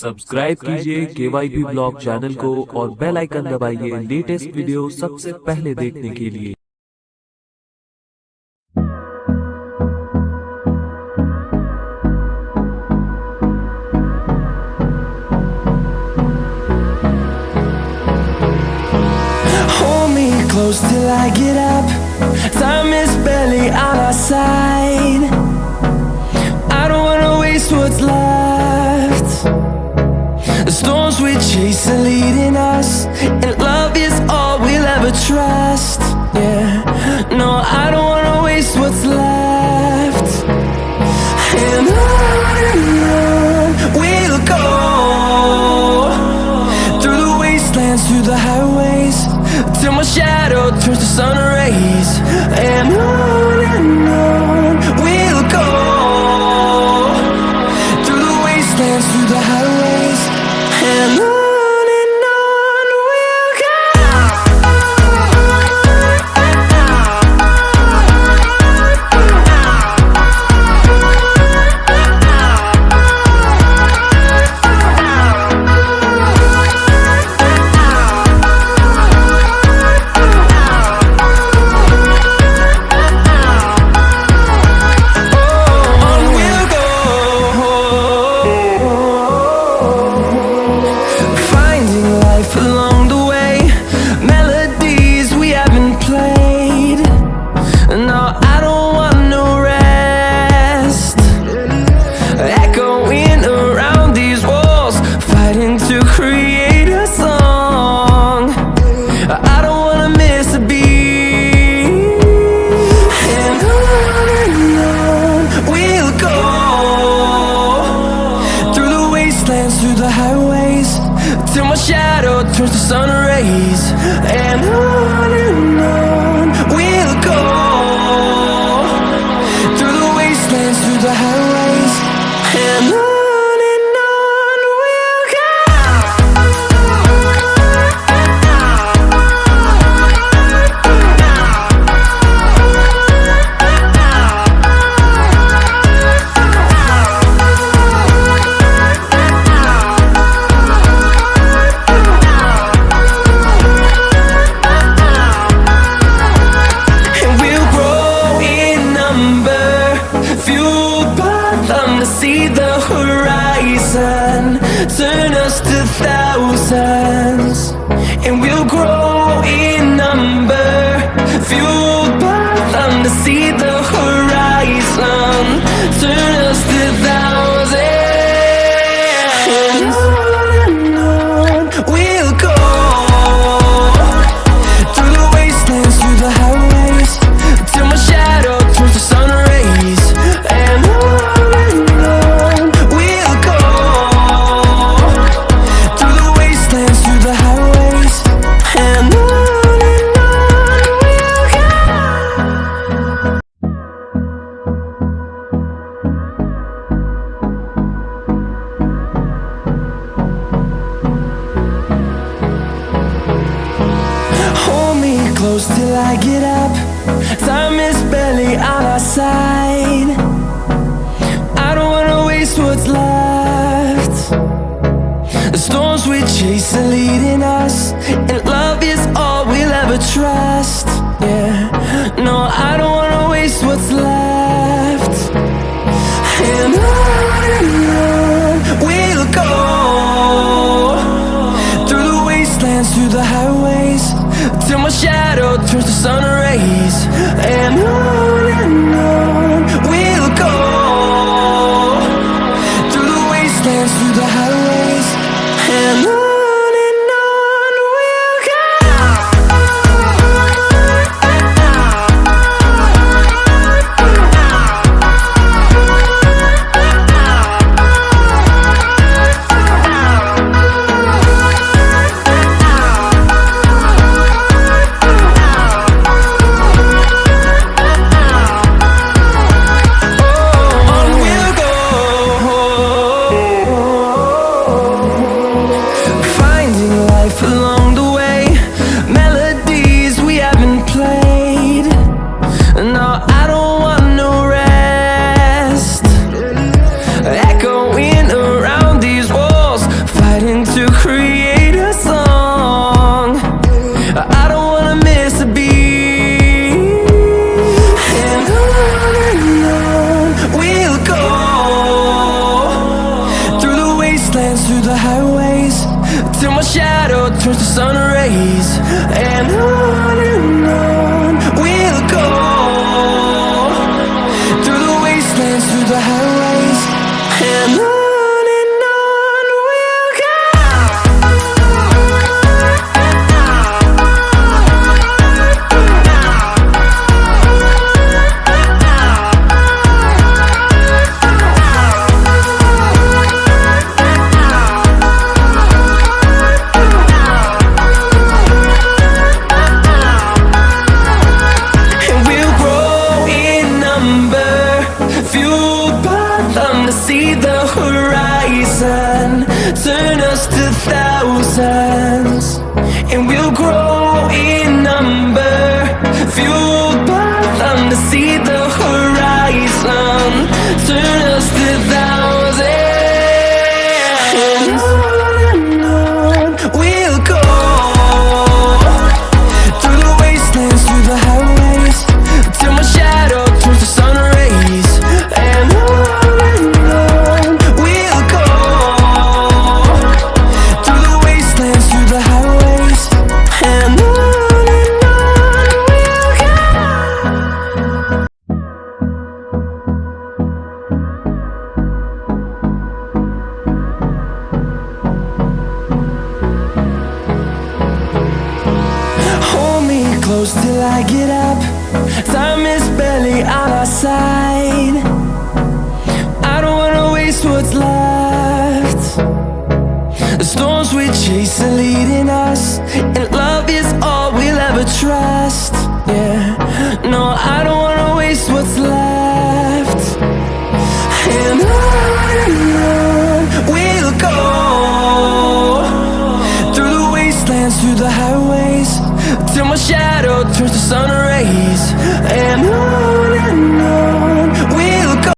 Subscribe कीजिए KYP blog channel को और बेल आइकन दबाइए लेटेस्ट वीडियो सबसे पहले देखने के लिए। Hold me close till I get up. Time is barely on our side. I don't wanna waste what's left. The storms we chase are leading us, and love is all we'll ever trust. Yeah, no, I don't wanna waste what's left. And on we'll go, through the wastelands, through the highways, till my shadow turns to sun rays. And on we'll go, through the wastelands, through the highways, and on we'll go. Along the way, melodies we haven't played. No, I don't want no rest. Echoing around these walls, fighting to create a song. I don't wanna miss a beat. And on we'll go, through the wastelands, through the highways, till my shadow turns to sun rays. And on we'll go, through the wastelands, through the highways, and on we'll go. To see the horizon turn us to thousands, and we'll grow in number, fueled by them. To see the horizon turn us to thousands, and on we'll go, through the wastelands, through the highways, till my shadow turns to sun rays. And close till I get up. Time is barely on our side. I don't wanna waste what's left. The storms we chase are leading us, and love is all we'll ever trust. Yeah, no, I don't wanna waste what's left. And on we'll go, through the wastelands, through the highways, till my shadow turns to sun rays. And on we'll go, through the wastelands, through the highways, and on. wastelands, through the highways, till my shadow turns to sun rays. And on we'll go, through the wastelands, through the highways, and on we'll go. See the horizon, turn us to thousands, and we'll grow in number, fueled by them to see the horizon, turn us to thousands, and on we'll go, through the wastelands, through the highways, till my shadow turns to sun rays, and on close till I get up. Time is barely on our side. I don't wanna waste what's left. The storms we chase are leading us, and love is all we'll ever trust. Yeah, no, I don't wanna waste what's left. And on we'll go, through the wastelands, through the highways, till my shadow turns to sun rays, and on